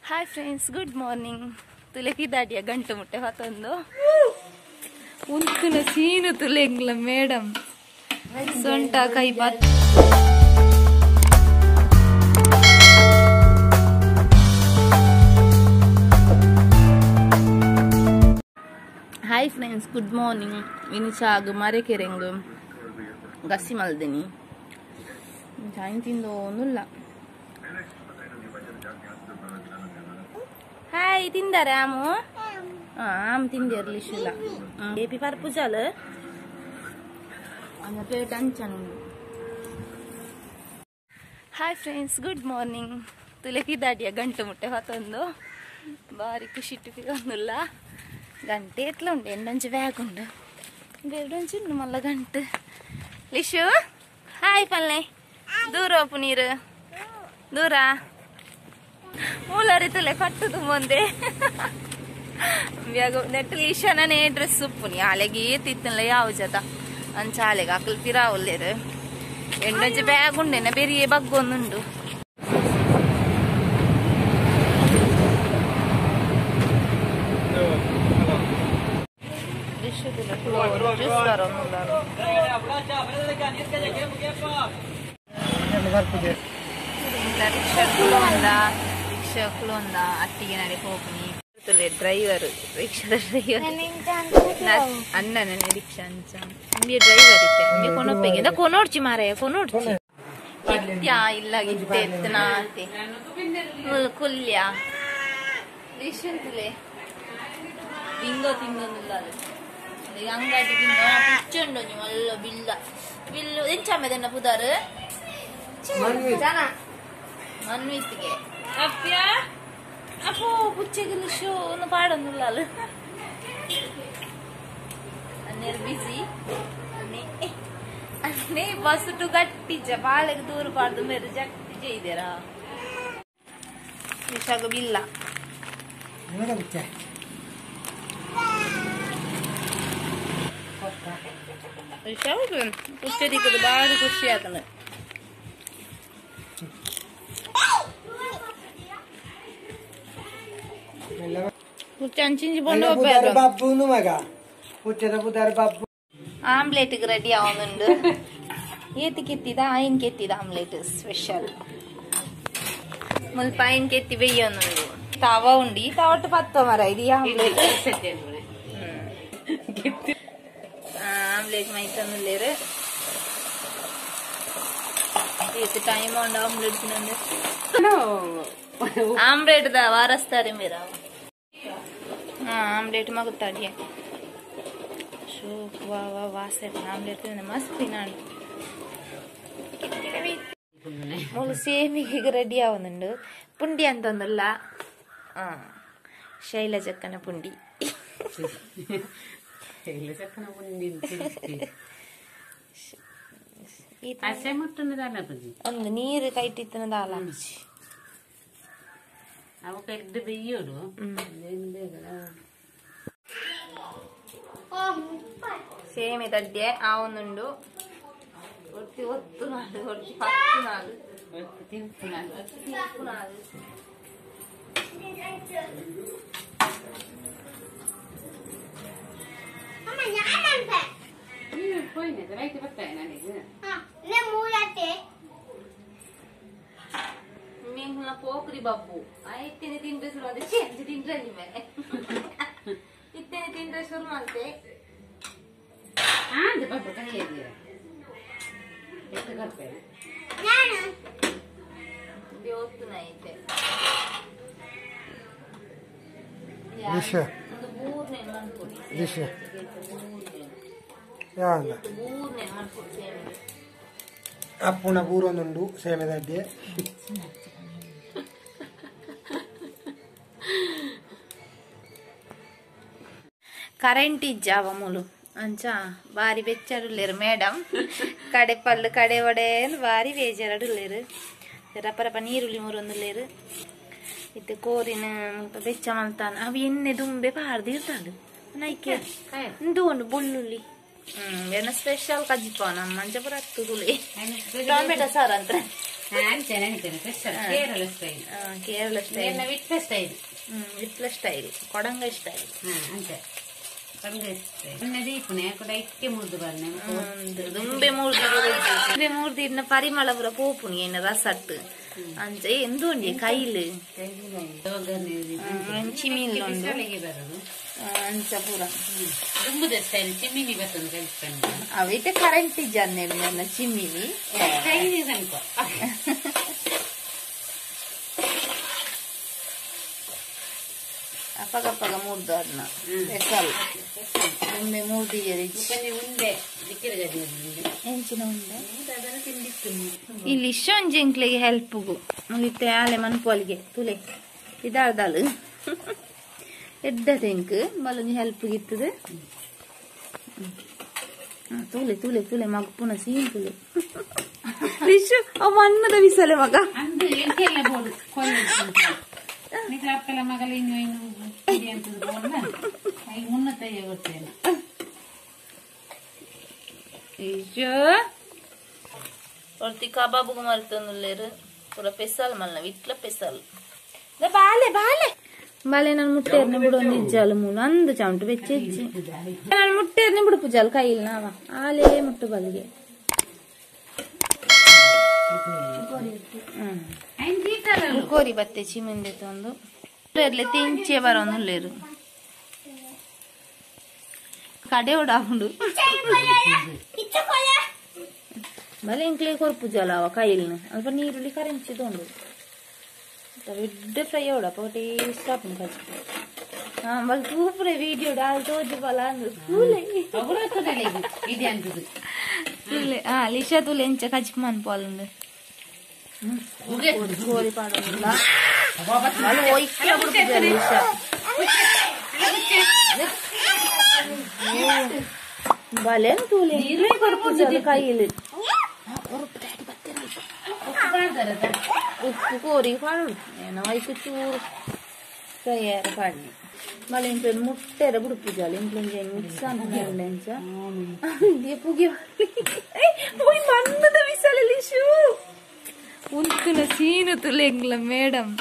हाय friends good morning तुले किदाडिया गंटु मुट्टे ಹೊತ್ತೊಂದು ಉಂತುನ ಸೀನು ತುಲೆಂಗ್ಲ ಮೇಡಮ್ ಸೊಂಟ ಕೈ ಬಾತ್ हाय फ्रेंड्स गुड मॉर्निंग इनिचाग मरेकेरेंग गस्सी मल्देनी चाय तिंदोनुल्ल हाय तिंदारे आमु आम तिंदिरलिशिल्ल बेबी पर्पुजाल अन्न प्लेट अंचनुंडु हाय फ्रेंड्स गुड मॉर्निंग तुले किदाडिया गंटु मुट्टे ಹೊತ್ತೊಂದು ಬಾರಿ ಖುಷಿ ಟಿಪಿಗೊಂದುಲ್ಲ ಗಂಟೆ ಎತ್ಲ ಉಂಡು ಎಂಡೊಂಚು ಬ್ಯಾಗ್ ಉಂಡು ಬೇಡೊಂಚು ಉಂಡು ಮಲ್ಲ ಗಂಟು ಲಿಶು ಹಾಯ್ ಪಲ್ಲೆ ದೂರ ಒಪ್ಪು ನೀರು ದೂರ ಮೂಲರಿತಲೆ ಕಟ್ಟುದು ಮುಂದೆ ಬ್ಯಾಗ್ ನೆಟ್ಟು ಲಿಶನೇ ಡ್ರೆಸ್ ಉಪ್ಪುನಿ ಆಲೆಗೆ ತಿತ್ತಲ್ಲ ಯಾವ ಜತ ಅಂಚ ಆಲೆಗೆ ಅಕ್ಕಲ್ ಪಿರಾವುಲ್ಲೇರು ಎಂಡೊಂಚು ಬ್ಯಾಗ್ ಉಂಡೆನ ಬೇರೆ ಬಗ್ಗೊಂದುಂಡು ಅಟ್ಟಿಗೆ ನಡೆ ಹೋಗ್ನಿ ಡ್ರೈವರ್ ರಿಕ್ಷಾದ ಡ್ರೈವರ್ ಅಣ್ಣ ನನ್ನ ರಿಕ್ಷಾ ಅಂಚ ನಿಮಗೆ ಡ್ರೈವರ್ ಇತ್ತೆ ನಿಮಗೆ ಕೊನೊಪ್ಪೆಗೆ ಕೊನೋಡ್ಚಿ ಮಾರಾಯ ಕೊನೋಡ್ಚಿ ಇತ್ಯಾ ಇಲ್ಲ ಇತ್ತೆ ಎತ್ತನಾತೆ ಕುಲ್ಯ ರಿಷಂತಲೆ ಬಿಂಗೋ ತಿಂದೊಂದಿಲ್ಲ ಅಂಗಡಿ ಬಿಂಗೋ ಪಿಚ್ಚಂಡು ಮಲ್ಲ ಬಿಲ್ಲ ಬಿಲ್ಲು ಎಂಚಮ್ಮದನ್ನ ಪುದಾರು ಮನ್ವಿತ್ತಿಗೆ ಅಪ್ಪ್ಯ ಅಪ್ಪೋ ಪುಚ್ಚೆಗಿಲ್ಲ ಶೋ ಒಂದು ಪಾಡೊಂದಿಲ್ಲ ಅನ್ನೇರು ಬಿಸಿ ಅನ್ನೇ ಬಸ್ಟು ಗಟ್ಟಿಜ್ಜ ಬಾಳೆಗೆ ದೂರ ಪಾಡ್ದು ಮೇರೆ ಜಟ್ಟಿ ചെയ്തേരാ ವಿಷಾಗ ಬಿಲ್ಲ ಕುಚ್ಚದಿಕ್ಕದು ಬಾರಿ ಖುಷಿ ಆತನ ಆಮ್ಲೆಟ್ ರೆಡಿ ಆവുന്നുണ്ട് ಏತಿಕೆತ್ತಿದ ಆಯಿನ್ಕೆತ್ತಿದ ಆಮ್ಲೆಟ್ ಸ್ಪೆಷಲ್ ಮುಲ್ಪ ಆಯಿನ್ಕೆತ್ತಿ വെയ്യൊന്നുണ്ട് തവ ഉണ്ട് ഈ തവട്ട് 10 മര ഇത് ആംപ്ലേറ്റ് ആംപ്ലേറ്റ് മൈക്കൊന്നുമില്ലേര് ಏತು ಟೈಮ್ ಉಂಡು omelette omelette the ವಾರಸ್ತಾರೆ Mera omelette ಮಗುತ್ತಾಡಿಯ ಶೋಕ್ ವಾ ವಾ ವಾಸನೆ ಆಮ್ಲೆಟ್ ಮಸ್ತ್ ತಿನ್ನಾಡಿ ಮೂಲು ಸೇಮಿಗೆ ರೆಡಿ ಆവുന്നുണ്ട് ಪುಂಡಿ ಅಂತಂದಲ್ಲ ಶೈಲಜಕ್ಕನ ಪುಂಡಿ ಒಂದು ನೀರು ಕೈಟಿತ್ತನದಾಲ ಸೇಮೆ ತಡ್ಡೆ ಆവുന്നുണ്ട് ಒತ್ತಿ ಒತ್ತು ನಾಡು ಒತ್ತಿ 10 ನಾಡು ತಿಂಪು ನಾಡು పోకరి బాబు ఇత్తేನೆ తింటే ಶುರು ಆದ್ರೆ ಚೇಂಜ್ ತಿಂದ್ರೆ ನಿಮ್ಮೆ ಇತ್ತೇನೆ ತಿಂದ್ರೆ ಶುರು ಮಾಡ್ತೆ ಆಂದೆ ಬಾಬು ಕೈಯಲ್ಲಿ ಎಷ್ಟು ಕರ್ಪೆ ನಾನು ದೇವತ್ತು ನೈತೆ ದಿಶ ಒಂದು ಮೂರನೇ ಮಾಡ್ಕೊಡಿ ದಿಶ ಯಾಂದ ಮೂರನೇ ಮಾಡ್ಕೊಡಿ ಅಪ್ಪುನ ಪೂರೊಂದುಂಡು ಸೇಮೆದಡ್ಡೆ ಕರೆಂಟ್ ಇಜ್ಜಾವ ಮೂಲು ಅಂಚ ಬಾರಿ ಬೆಚ್ಚರುಲ್ಲೇರು ಮೇಡಮ್ ಕಡೆ ಪಲ್ಲು ಕಡೆ ಒಡೆ ಬಾರಿ ಬೇಜಾರಡುಲ್ಲೇರು ರಪರಪ ನೀರುಳ್ಳಿ ಮೂರೊಂದುಲ್ಲೇರು ಇತ್ತೆ ಕೋರಿನ ಬೆಚ್ಚ ಮಲ್ತಾನ ಅವು ಎಣ್ಣೆ ದುಂಬೆ ಪಾರ್ದಿರ್ತಾಳು ನೈಕೆ ಇಂದು ಬೊಳ್ಳುಳ್ಳಿ ಏನ ಸ್ಪೆಷಲ್ ಕಜ್ಜಿಪ ನಮ್ಮ ಮಂಜಪುರ ಹತ್ತುದುಲಿ ಟೊಮೆಟೊ ಸಾರು ಅಂತ కేరళ స్టైల్ విట్ల స్టైల్ కొడంగ స్టైల్ ದುಂಬೆ ಮೂರ್ದಿನ ಪರಿಮಳ ಪೂರ ಪೋಪುನಿ ಏನ ರಸಟ್ ಅಂಚ ಎಂದು ಉಂಡಿ ಕೈಲು ಚಿಮಿಲ್ ಅಂಚ ಪೂರ ಅವೈತೆ ಕರೆಂಟ್ ಜನ್ನೆಡು ನನ್ನ ಚಿಮ್ಮಿನಿ ಅಪ್ಪಗಪ್ಪಗ ಮೂರ್ದು ಅದನ್ನ ಸ್ಪೆಷಲ್ ಉಂಡೆ ಮೂರ್ದಿ ಹೆಂಚಿನ ಉಂಡೆ ಇಲ್ಲಿ ಇಷ್ಟೊಂದು ಜಿಂಕ್ಲಿಗೆ ಹೆಲ್ಪ್ಗು ಮುಲಿತೆ ಆಲೆ ಮನ್ಪೋಲಿಗೆ ತುಲೆ ಇದಾಳ್ದಾಳು ಎಡ್ಡ ತೆಂಕ್ ಬಲೊಂದು ಹೆಲ್ಪ್ ಗಿತ್ತದು ತುಲೆ ತುಲೆ ತುಲೆ ಮಗ ಪುನಃ ಸೀನ್ ತುಲೆ ರಿಶು ಅವ ಅನ್ನದ ಬಿಸಲೆ ಮಗ ಒರ್ತಿ ಕಬಾಬು ಮರ್ತಂದುಲ್ಲೇರು ಪೂರ ಪೆಸಲ್ ಮಲ್ನ ವಿಟ್ಲ ಪೆಸಲ್ ಬಾಲೆ ಬಾಲೆ ಬಾಲೆ ನಾನು ಮುಟ್ಟೇರ್ನೆ ಬಿಡು ಒಂದು ಇಜ್ಜಾಲು ಮೂಲ ಅಂದು ಚಮಟು ಬೆಚ್ಚೆಜ್ಜಿ ನಾನು ಮುಟ್ಟೇರ್ನೆ ಬಿಡು ಪೂಜಾಲ್ ಕೈಲ್ ನಾವ ಆಲೇ ಮುಟ್ಟು ಬಲಿಗೆ ಕೋರಿ ಬತ್ತೆ ಚಿಮಂದಿ ತಂದು ತಿಂಚೆ ಬರೋನುಲ್ಲೇರು ಕಡೆ ಓಡಾಡು ಬಲೆ ಇಂಕ್ಲೆ ಕೊರ್ಪುಜಾಲ ಅವ ಕೈಲ್ನ ಅಲ್ಪ ನೀರುಳ್ಳಿ ಕರೆಂಚಿ ತೊಂಡು ಬಿಡ್ಡ ಫ್ರೈ ಓಡ ಪೋಟೇ ಸ್ಟಾಪ್ ಬಲ್ ತೂಪುರೆ ವಿಡಿಯೋ ಡಾಲ್ ತೋಜು ಬಲ ಅಂದ್ರು ತುಲೆ ಲಿಶಾ ತುಲೆ ಎಂಚ ಕಚ್ಪ ಮನ್ಪಾಲುಂಡು ಕೋರಿ ಪಾಡೋದಿಲ್ಲ ಬಲೆ ತೂಲೆ ಕೊಡ್ಪುಜಾಲ ಕೈಲಿ ಉಪ್ಪು ಕೋರಿ ಪಾಡೋಡು ಏನೋ ಐದು ಚೂರು ತಯಾರು ಪಾಡಿ ಮಳೆ ಇಂಟ್ಲ ಮುಟ್ಟೆರ ಬುಡುಪುಜಾಲ ಇಂಟ್ಲ ಮಿಕ್ಸ್ ಅಂತ ಪುಗಿ ಮಣ್ಣದ ಬಿಸಲಲ್ಲಿ ಶೂ ಉಂಕುನ ಸೀನು ತುಲೆಂಗ್ಲ ಮೇಡಮ್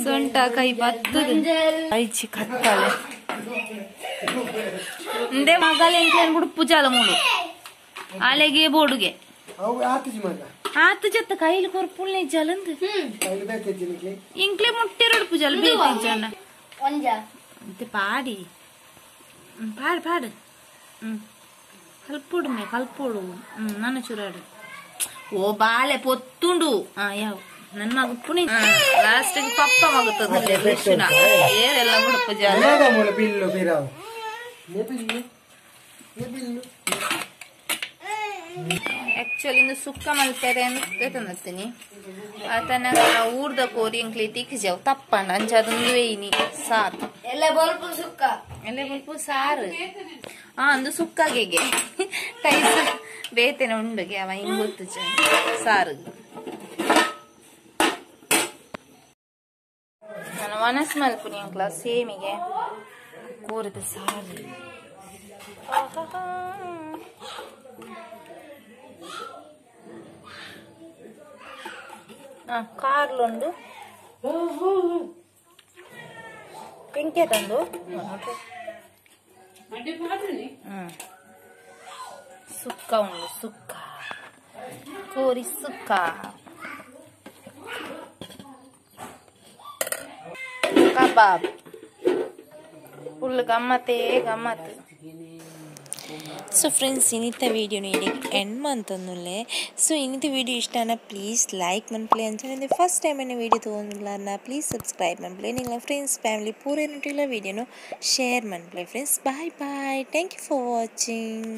ಸೊಂಟ ಕೈ ಬತ್ತದು ಐಚಿ ಕತ್ತಾಳೆ ಇಂದೇ ಮಗಲ ಇಂಕ್ಲೇನ್ ಬುಡುಪುಜಾಲ ಮೂಡು ಆಲೆಗೆ ಬೋಡುಗೆ ಆತು ಜತ್ತ ಕೈಲಿ ಕೊರ್ಪುಲ್ನೆ ಜಲಂದ್ ಇಂಕ್ಲೆ ಮುಟ್ಟೆರಡು ಪೂಜಾಲ ಬೇಕಿಂಚಣ್ಣ ಅಂತೆ ಪಾಡಿ ಪಾಡು ಪಾಡು ಕಲ್ಪುಡು ಮೇ ಕಲ್ಪುಡು ನನ್ನ ಚೂರಾಡು ಓ ಬಾಳೆ ಪೊತ್ತುಂಡು ಯಾವ ನನ್ನ ಮಗ ಪುಣಿ ಲಾಸ್ಟಿಗೆ ಪಪ್ಪ ಮಗುತ್ತದೆ ಕೃಷ್ಣ ಏರೆಲ್ಲ ಮುಡುಪು ಜಾಲ ಆಕ್ಚುಲಿ ಇಂದು ಸುಕ್ಕ ಮಲ್ಪೆರೆ ಅಂತ ತಂದತ್ತೀನಿ ಆತನ ಊರ್ದ ಕೋರಿ ಅಂಕ್ಲಿ ತಿಕ್ಕಿಜಾವ್ ತಪ್ಪಂಡ ಅಂಚದೊಂದು ವೇಯಿನಿ ಸಾರು ಎಲ್ಲ ಬೊಲ್ಪು ಸಾರು ಅಂದು ಸುಕ್ಕಗೆಗೆ ಕೈ ಬೇತೆನ ಉಂಡುಗೆ ಅವ ಹಿಂಗ್ ಗೊತ್ತು ಸಾರು ನಾನು ಒನಸ್ ಮಲ್ಪುನಿ ಅಂಕ್ಲ ಸೇಮಿಗೆ ಕೋರಿದ ಸಾರು ಕಾರ್ಲೊಂದು ಬೆಂಕಿ ತಂದು ಸುಕ್ಕ ಉಂಡು ಸುಕ್ಕ ಕೋರಿ ಸುಕ್ಕ ಕಬಾಬ್ ಫುಲ್ ಗಮ್ಮತ್ತೇ ಗಮ್ಮತ್ತು. ಸೊ ಫ್ರೆಂಡ್ಸ್ ಇನ್ನಿತ್ತ ವೀಡಿಯೋನ ಇಲ್ಲಿಗೆ ಎಂಡ್ ಮಂತಂದುಲ್ಲೆ. ಸೊ ಇನ್ನಿತ್ತ ವೀಡಿಯೋ ಇಷ್ಟನ ಪ್ಲೀಸ್ ಲೈಕ್ ಮನ್ಪ್ಲೆ ಅಂಚನೆ ಫಸ್ಟ್ ಟೈಮ್ ಏನೇ ವೀಡಿಯೋ ತೊಗೊಂಡಿಲ್ಲ ಪ್ಲೀಸ್ ಸಬ್ಸ್ಕ್ರೈಬ್ ಮನ್ಪ್ಲೆ ನಿಂಗಳ ಫ್ರೆಂಡ್ಸ್ ಫ್ಯಾಮಿಲಿ ಪೂರ ಏನಿಟ್ಟಿಲ್ಲ ವೀಡಿಯೋನು ಶೇರ್ ಮನ್ಪ್ಲೆ friends. Bye bye, thank you for watching.